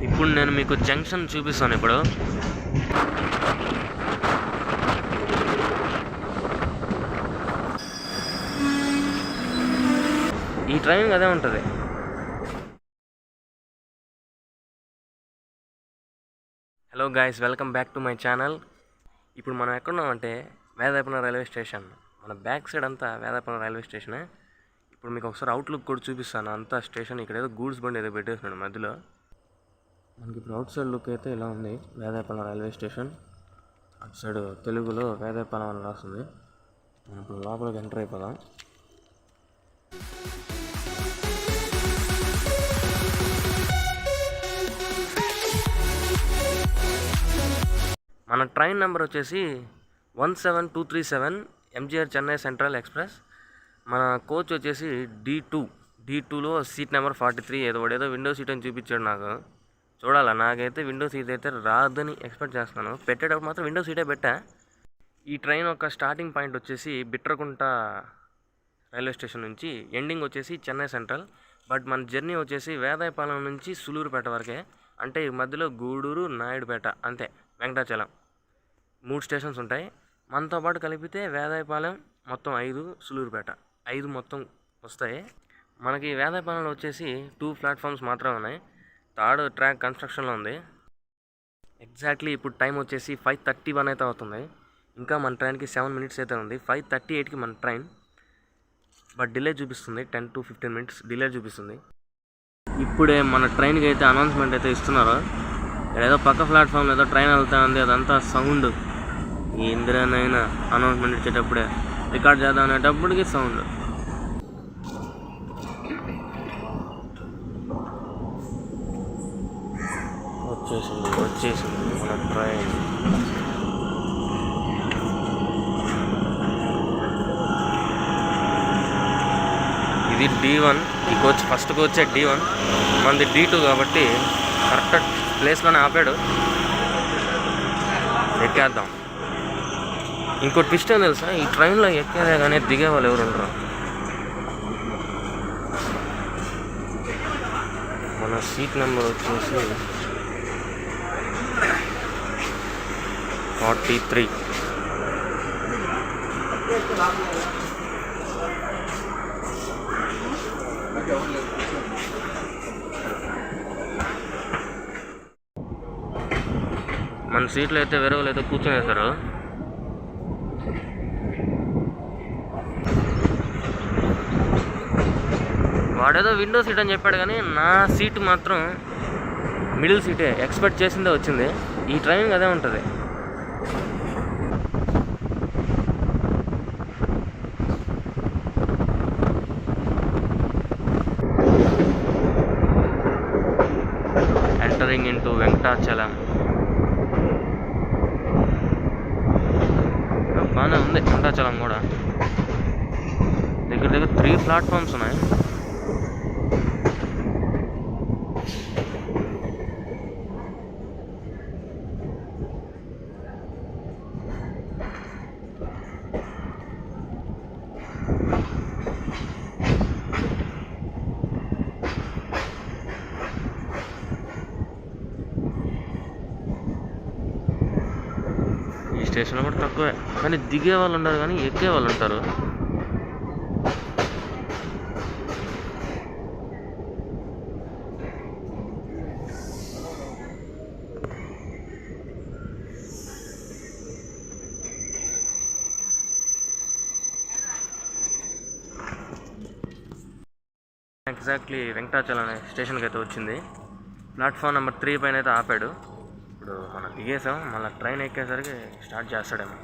ఇప్పుడు నేను మీకు జంక్షన్ చూపిస్తాను. ఇప్పుడు ఈ ట్రైన్ అదే ఉంటుంది. Hello guys, welcome back to my channel. ఇప్పుడు మనం ఎక్కడున్నామంటే వేదాయపాలెం రైల్వే స్టేషన్. మన బ్యాక్ సైడ్ అంతా వేదాయపాలెం రైల్వే స్టేషనే. ఇప్పుడు మీకు ఒకసారి అవుట్లుక్ కూడా చూపిస్తాను. అంతా స్టేషన్. ఇక్కడ ఏదో గూడ్స్ బండి ఏదో పెట్టేస్తున్నాడు మధ్యలో. మనకి ఇప్పుడు అవుట్ సైడ్ లుక్ అయితే ఇలా ఉంది వేదాయపాలెం రైల్వే స్టేషన్. అటు సైడ్ తెలుగులో వేదాయపాలెం అని రాస్తుంది. మనం ఇప్పుడు లోపలికి ఎంటర్ అయిపోదాం. మన ట్రైన్ నెంబర్ వచ్చేసి 17237 MGR చెన్నై సెంట్రల్ ఎక్స్ప్రెస్. మన కోచ్ వచ్చేసి D2లో సీట్ నెంబర్ 43. ఏదో విండో సీట్ అని చూపించాడు నాకు. చూడాలా, నాకైతే విండో సీట్ అయితే రాదని ఎక్స్పెక్ట్ చేస్తున్నాను. పెట్టేటప్పుడు మాత్రం విండో సీటే పెట్టా. ఈ ట్రైన్ యొక్క స్టార్టింగ్ పాయింట్ వచ్చేసి బిట్రకుంట రైల్వే స్టేషన్ నుంచి, ఎండింగ్ వచ్చేసి చెన్నై సెంట్రల్. బట్ మన జర్నీ వచ్చేసి వేదాయపాలెం నుంచి సుల్లూరుపేట వరకే. అంటే ఈ మధ్యలో గూడూరు, నాయుడుపేట, అంతే, వెంకటాచలం 3 స్టేషన్స్ ఉంటాయి. మనతో పాటు కలిపితే వేదాయపాలెం మొత్తం 5, సుల్లూరుపేట 5 మొత్తం వస్తాయి. మనకి వేదాయపాలెంలో వచ్చేసి 2 ప్లాట్ఫామ్స్ మాత్రమే ఉన్నాయి. 3rd ట్రాక్ కన్స్ట్రక్షన్లో ఉంది. ఎగ్జాక్ట్లీ ఇప్పుడు టైం వచ్చేసి 5:31 అయితే అవుతుంది. ఇంకా మన ట్రైన్కి 7 minutes అయితే ఉంది. 5:38కి మన ట్రైన్, బట్ డిలే చూపిస్తుంది. 10 to 15 minutes డిలే చూపిస్తుంది. ఇప్పుడే మన ట్రైన్కి అయితే అనౌన్స్మెంట్ అయితే ఇస్తున్నారు. ఏదో పక్క ప్లాట్ఫామ్ ఏదో ట్రైన్ వెళ్తా ఉంది. అదంతా సౌండ్. ఈ ఇందిరానైనా అనౌన్స్మెంట్ ఇచ్చేటప్పుడే రికార్డ్ చేద్దాం అనేటప్పటికి సౌండ్. వచ్చేసింది మన ట్రైన్. ఇది D1. ఈ కోచ్ ఫస్ట్ కోచే D1, మనది D2 కాబట్టి కరెక్ట్ ప్లేస్లోనే ఆపాడు. ఎక్కేద్దాం. ఇంకో ట్విస్ట్ ఏం తెలుసా, ఈ ట్రైన్లో ఎక్కేదే కానీ దిగే వాళ్ళు ఎవరు ఉండరు. మన సీట్ నెంబర్ వచ్చేసి 43. మన సీట్లో అయితే వేరే వాళ్ళు అయితే కూర్చొనేస్తారు. వాడేదో విండో సీట్ అని చెప్పాడు, కానీ నా సీట్ మాత్రం మిడిల్ సీటే. ఎక్స్పెక్ట్ చేసిందే వచ్చింది. ఈ ట్రైన్ అదే ఉంటుంది. Entering into Venkatachalam. బాగానే ఉంది వెంకటాచలం కూడా. దగ్గర 3 ప్లాట్ఫామ్స్ ఉన్నాయి. స్టేషన్లో కూడా తక్కువే, కానీ దిగే వాళ్ళు ఉండరు, కానీ ఎక్కే వాళ్ళు ఉంటారు. ఎగ్జాక్ట్లీ వెంకటాచలం స్టేషన్కి అయితే వచ్చింది. ప్లాట్ఫామ్ నెంబర్ 3 పైన అయితే ఆపాడు. ఇప్పుడు మనం దిగేసాం. మళ్ళీ ట్రైన్ ఎక్కేసరికి స్టార్ట్ చేస్తాడేమో.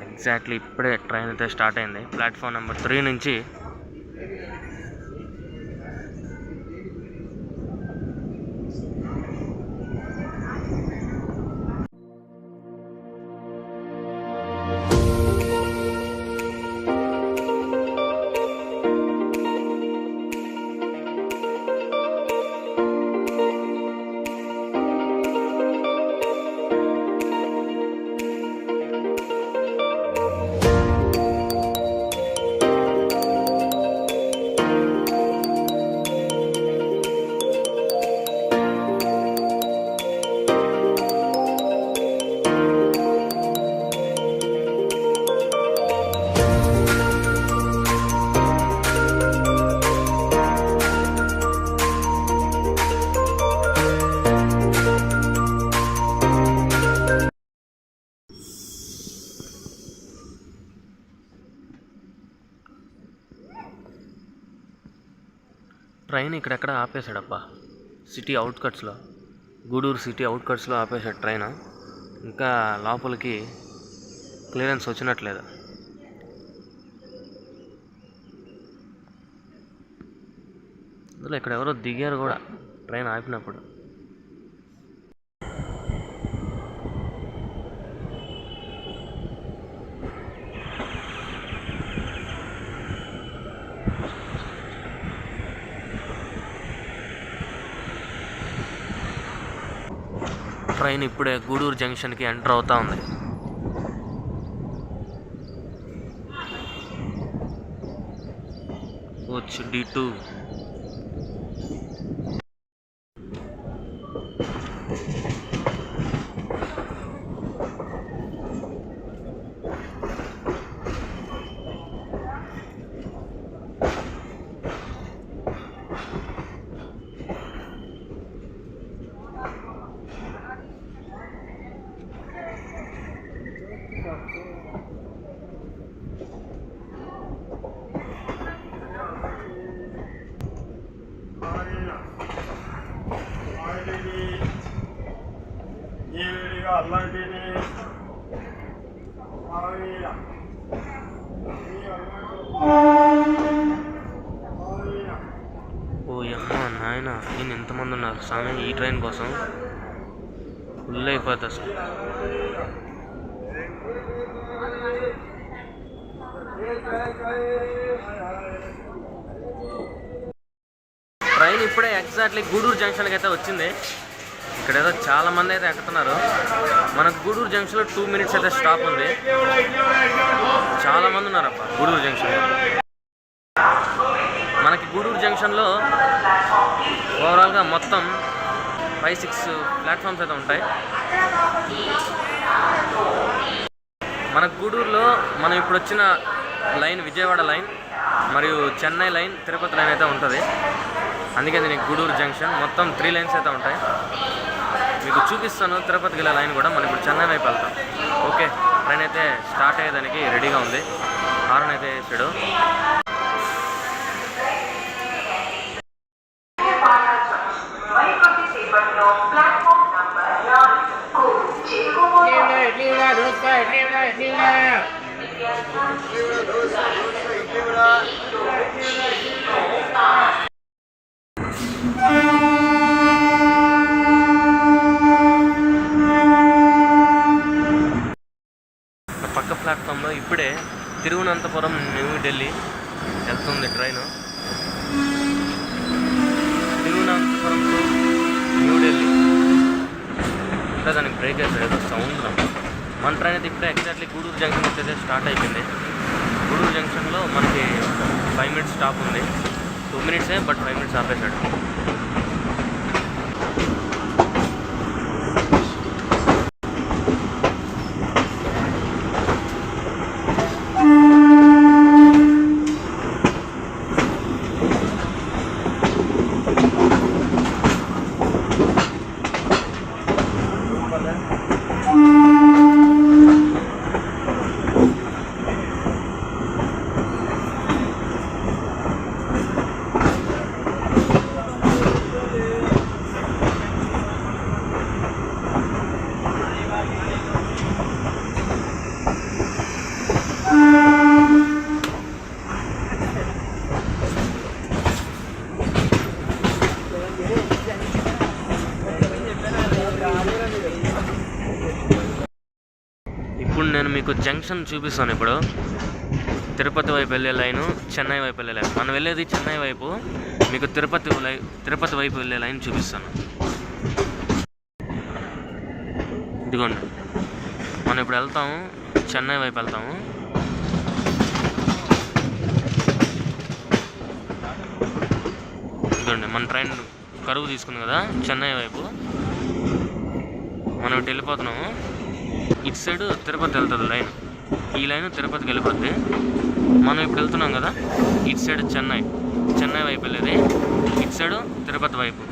ఎగ్జాక్ట్లీ ఇప్పుడే ట్రైన్ అయితే స్టార్ట్ అయింది ప్లాట్ఫామ్ నెంబర్ 3 నుంచి. ట్రైన్ ఇక్కడెక్కడ ఆపేశాడబ్బా, సిటీ అవుట్కట్స్లో, గూడూరు సిటీ అవుట్కట్స్లో ఆపేశాడు ట్రైన్. ఇంకా లోపలికి క్లియరెన్స్ వచ్చినట్లేదు. అందులో ఇక్కడ ఎవరో దిగారు కూడా ట్రైన్ ఆపినప్పుడు. ట్రైన్ ఇప్పుడే గూడూరు జంక్షన్కి ఎంటర్ అవుతా ఉంది. Coach D2. ఓ అమ్మా నాయన, నేను ఎంతమంది ఉన్నారు స్వామి ఈ ట్రైన్ కోసం. ఫుల్ అయిపోతుంది అసలు. ట్రైన్ ఇప్పుడే ఎగ్జాక్ట్లీ గూడూరు జంక్షన్కి అయితే వచ్చింది. ఇక్కడ ఏదో చాలా మంది అయితే ఎక్కుతున్నారు. మనకు గూడూరు జంక్షన్లో 2 minutes అయితే స్టాప్ ఉంది. చాలా మంది ఉన్నారప్ప గూడూరు జంక్షన్లో. మనకి గూడూరు జంక్షన్లో ఓవరాల్గా మొత్తం 5-6 ప్లాట్ఫామ్స్ అయితే ఉంటాయి. మనకు గూడూరులో మనం ఇప్పుడు వచ్చిన లైన్ విజయవాడ లైన్ మరియు చెన్నై లైన్, తిరుపతి లైన్ అయితే ఉంటుంది. అందుకే దీనికి గూడూరు జంక్షన్. మొత్తం 3 lanes అయితే ఉంటాయి. మీకు చూపిస్తాను తిరుపతికి వెళ్ళే లైన్ కూడా. మనం ఇప్పుడు చెన్నై వైపు వెళ్తాం. ఓకే, ట్రైన్ అయితే స్టార్ట్ అయ్యేదానికి రెడీగా ఉంది. హారన్ అయితే వేసాడు. పక్క ప్లాట్ఫామ్లో ఇప్పుడే తిరువనంతపురం న్యూ ఢిల్లీ వెళ్తుంది train. Thiruvananthapuram to new Delhi. ఇంకా దానికి బ్రేక్ వేసాడు, ఏదో సౌండ్. మన ట్రైన్ అయితే ఇప్పుడే ఎగ్జాక్ట్లీ గూడూరు జంక్షన్ అయితే స్టార్ట్ అయిపోయింది. గూడూరు జంక్షన్లో మనకి 5 minutes స్టాప్ ఉంది. 2 minutes బట్ 5 minutes ఆపేశాడు. ఇప్పుడు నేను మీకు జంక్షన్ చూపిస్తాను. ఇప్పుడు తిరుపతి వైపు వెళ్ళే లైను, చెన్నై వైపు వెళ్ళే లైన్. మనం వెళ్ళేది చెన్నై వైపు. మీకు తిరుపతి వైపు వెళ్ళే లైన్ చూపిస్తాను. ఇదిగోండి, మనం ఇప్పుడు వెళ్తాము, చెన్నై వైపు వెళ్తాము. ఇదిగోండి, మన ట్రైన్ కరువు తీసుకుంది కదా చెన్నై వైపు. మనం ఇటు వెళ్ళిపోతున్నాము. ఇటు సైడ్ తిరుపతి వెళ్తుంది లైన్. ఈ లైన్ తిరుపతికి వెళ్ళిపోద్ది. మనం ఇప్పుడు వెళ్తున్నాం కదా ఇటు సైడ్ చెన్నై వైపు వెళ్ళేది, ఇటు సైడ్ తిరుపతి వైపు.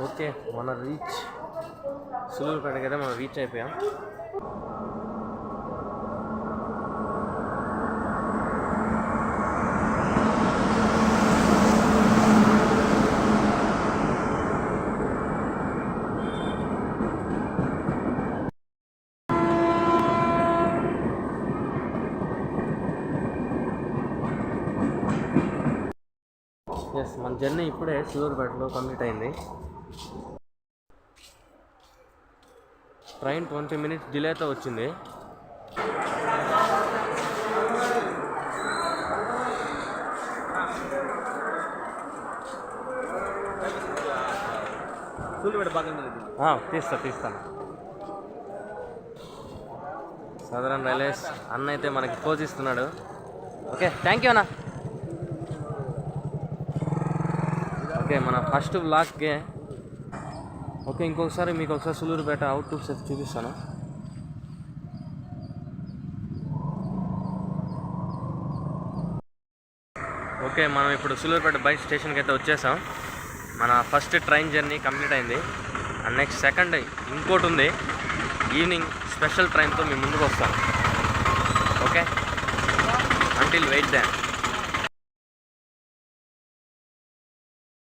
ఓకే, మన రీచ్ సులూరుపేటకి అయితే మనం రీచ్ అయిపోయాం. ఎస్, మన జర్నీ ఇప్పుడే సులూరుపేటలో కంప్లీట్ అయింది. ట్రైన్ 20 minutes డిలేతో వచ్చింది. తీస్తాను. సదరన్ రైల్వేస్ అన్న అయితే మనకి కోచ్ ఇస్తున్నాడు. ఓకే, థ్యాంక్ యూ అన్న. ఓకే, మన ఫస్ట్ వ్లాగ్కే ఓకే, ఇంకొకసారి మీకు ఒకసారి సులూరుపేట అవుట్లుక్స్ చూపిస్తాను. ఓకే, మనం ఇప్పుడు సులూరుపేట బైక్ స్టేషన్కి అయితే వచ్చేసాం. మన ఫస్ట్ ట్రైన్ జర్నీ కంప్లీట్ అయింది. అండ్ నెక్స్ట్ సెకండ్ ఇంకోటి ఉంది, ఈవినింగ్ స్పెషల్ ట్రైన్తో మీ ముందుకు వస్తాను. ఓకే, అంటిల్ వెయిట్ దాన్.